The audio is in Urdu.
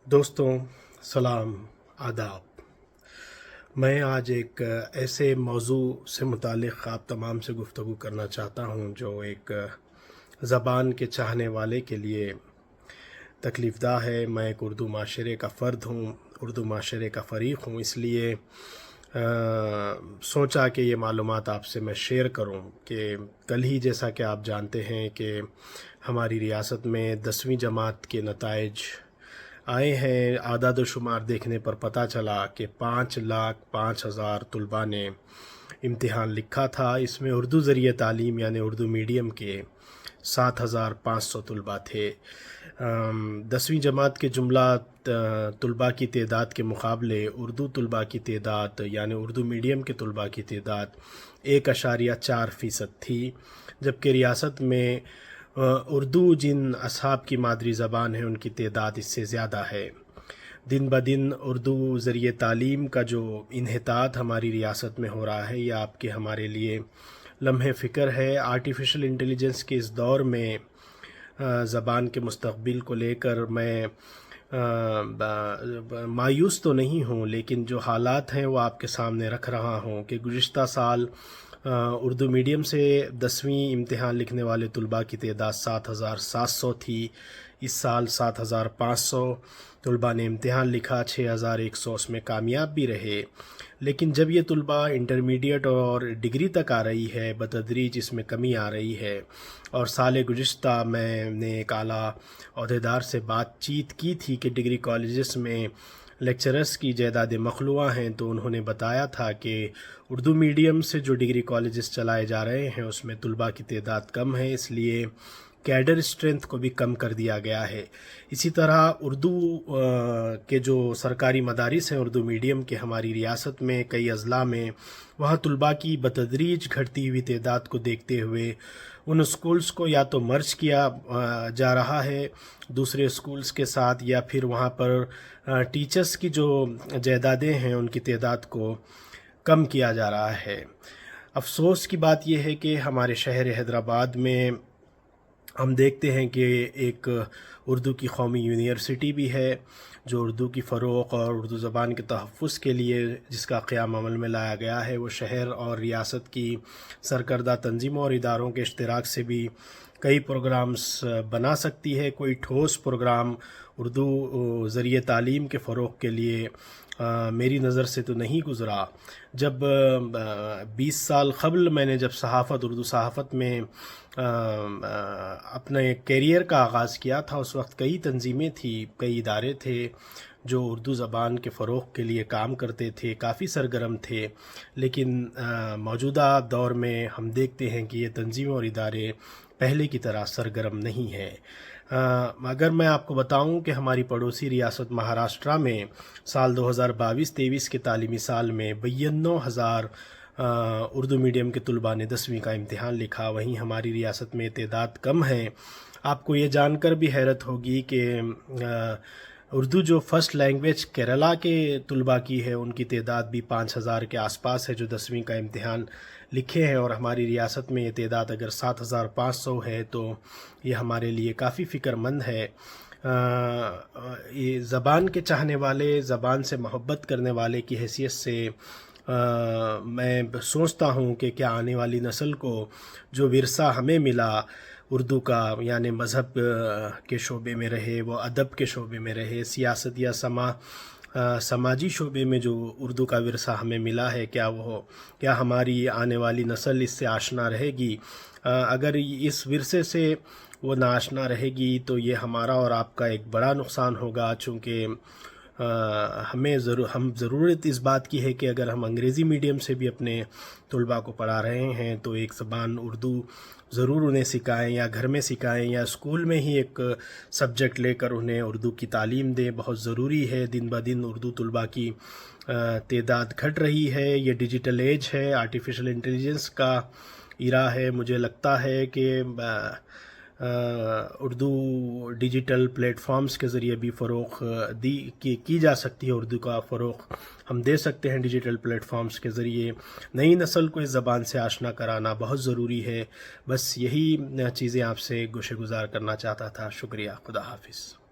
دوستوں سلام آداب۔ میں آج ایک ایسے موضوع سے متعلق آپ تمام سے گفتگو کرنا چاہتا ہوں جو ایک زبان کے چاہنے والے کے لیے تکلیف دہ ہے۔ میں ایک اردو معاشرے کا فرد ہوں، اردو معاشرے کا فریق ہوں، اس لیے سوچا کہ یہ معلومات آپ سے میں شیئر کروں کہ کل ہی جیسا کہ آپ جانتے ہیں کہ ہماری ریاست میں 10ویں جماعت کے نتائج آئے ہیں۔ اعداد و شمار دیکھنے پر پتہ چلا کہ 5,05,000 طلباء نے امتحان لکھا تھا۔ اس میں اردو ذریعہ تعلیم یعنی اردو میڈیم کے 7,500 طلباء تھے۔ 10ویں جماعت کے جملہ طلباء کی تعداد کے مقابلے اردو طلباء کی تعداد یعنی اردو میڈیم کے طلباء کی تعداد 1.4% تھی، جبکہ ریاست میں اردو جن اصحاب کی مادری زبان ہے ان کی تعداد اس سے زیادہ ہے۔ دن بدن اردو ذریعہ تعلیم کا جو انحطاط ہماری ریاست میں ہو رہا ہے یہ آپ کے ہمارے لیے لمحہ فکر ہے۔ آرٹیفیشل انٹیلیجنس کے اس دور میں زبان کے مستقبل کو لے کر میں مایوس تو نہیں ہوں، لیکن جو حالات ہیں وہ آپ کے سامنے رکھ رہا ہوں کہ گزشتہ سال اردو میڈیم سے 10ویں امتحان لکھنے والے طلباء کی تعداد 7,700 تھی۔ اس سال 7,500 طلباء نے امتحان لکھا، 6,100 اس میں کامیاب بھی رہے۔ لیکن جب یہ طلباء انٹرمیڈیٹ اور ڈگری تک آ رہی ہے، بتدریج اس میں کمی آ رہی ہے۔ اور سال گزشتہ میں نے ایک اعلیٰ عہدیدار سے بات چیت کی تھی کہ ڈگری کالجز میں لیکچررز کی تعداد مخلوع ہیں، تو انہوں نے بتایا تھا کہ اردو میڈیم سے جو ڈگری کالجز چلائے جا رہے ہیں اس میں طلباء کی تعداد کم ہے، اس لیے کیڈر اسٹرینتھ کو بھی کم کر دیا گیا ہے۔ اسی طرح اردو کے جو سرکاری مدارس ہیں اردو میڈیم کے ہماری ریاست میں کئی اضلاع میں، وہاں طلباء کی بتدریج گھٹتی ہوئی تعداد کو دیکھتے ہوئے ان اسکولز کو یا تو مرج کیا جا رہا ہے دوسرے اسکولز کے ساتھ، یا پھر وہاں پر ٹیچرز کی جو تعدادیں ہیں ان کی تعداد کو کم کیا جا رہا ہے۔ افسوس کی بات یہ ہے کہ ہمارے شہر حیدرآباد میں ہم دیکھتے ہیں کہ ایک اردو کی قومی یونیورسٹی بھی ہے جو اردو کی فروغ اور اردو زبان کے تحفظ کے لیے جس کا قیام عمل میں لایا گیا ہے۔ وہ شہر اور ریاست کی سرکردہ تنظیموں اور اداروں کے اشتراک سے بھی کئی پروگرامز بنا سکتی ہے۔ کوئی ٹھوس پروگرام اردو ذریعہ تعلیم کے فروغ کے لیے میری نظر سے تو نہیں گزرا۔ جب 20 سال قبل میں نے جب اردو صحافت میں اپنے کیریئر کا آغاز کیا تھا، اس وقت کئی تنظیمیں تھیں، کئی ادارے تھے جو اردو زبان کے فروغ کے لیے کام کرتے تھے، کافی سرگرم تھے، لیکن موجودہ دور میں ہم دیکھتے ہیں کہ یہ تنظیمیں اور ادارے پہلے کی طرح سرگرم نہیں ہیں۔ اگر میں آپ کو بتاؤں کہ ہماری پڑوسی ریاست مہاراشٹرا میں سال 2022-23 کے تعلیمی سال میں 92,000 اردو میڈیم کے طلباء نے 10ویں کا امتحان لکھا، وہیں ہماری ریاست میں تعداد کم ہے۔ آپ کو یہ جان کر بھی حیرت ہوگی کہ اردو جو فرسٹ لینگویج کیرلا کے طلباء کی ہے ان کی تعداد بھی 5,000 کے آس پاس ہے جو 10ویں کا امتحان لکھے ہیں، اور ہماری ریاست میں یہ تعداد اگر 7,500 ہے تو یہ ہمارے لیے کافی فکر مند ہے۔ یہ زبان کے چاہنے والے، زبان سے محبت کرنے والے کی حیثیت سے میں سوچتا ہوں کہ کیا آنے والی نسل کو جو ورثہ ہمیں ملا اردو کا، یعنی مذہب کے شعبے میں رہے، وہ ادب کے شعبے میں رہے، سیاست یا سماجی شعبے میں جو اردو کا ورثہ ہمیں ملا ہے، کیا ہماری آنے والی نسل اس سے آشنا رہے گی؟ اگر اس ورثے سے وہ ناآشنا رہے گی تو یہ ہمارا اور آپ کا ایک بڑا نقصان ہوگا، چونکہ ہم ضرورت اس بات کی ہے کہ اگر ہم انگریزی میڈیم سے بھی اپنے طلباء کو پڑھا رہے ہیں تو ایک زبان اردو ضرور انہیں سکھائیں، یا گھر میں سکھائیں، یا اسکول میں ہی ایک سبجیکٹ لے کر انہیں اردو کی تعلیم دیں۔ بہت ضروری ہے۔ دن بدن اردو طلباء کی تعداد گھٹ رہی ہے۔ یہ ڈیجیٹل ایج ہے، آرٹیفیشل انٹیلیجنس کا ایرا ہے۔ مجھے لگتا ہے کہ اردو ڈیجیٹل پلیٹ فارمز کے ذریعے بھی فروغ کی جا سکتی ہے۔ اردو کا فروغ ہم دے سکتے ہیں ڈیجیٹل پلیٹ فارمز کے ذریعے۔ نئی نسل کو اس زبان سے آشنا کرانا بہت ضروری ہے۔ بس یہی چیزیں آپ سے گوشے گزار کرنا چاہتا تھا۔ شکریہ۔ خدا حافظ۔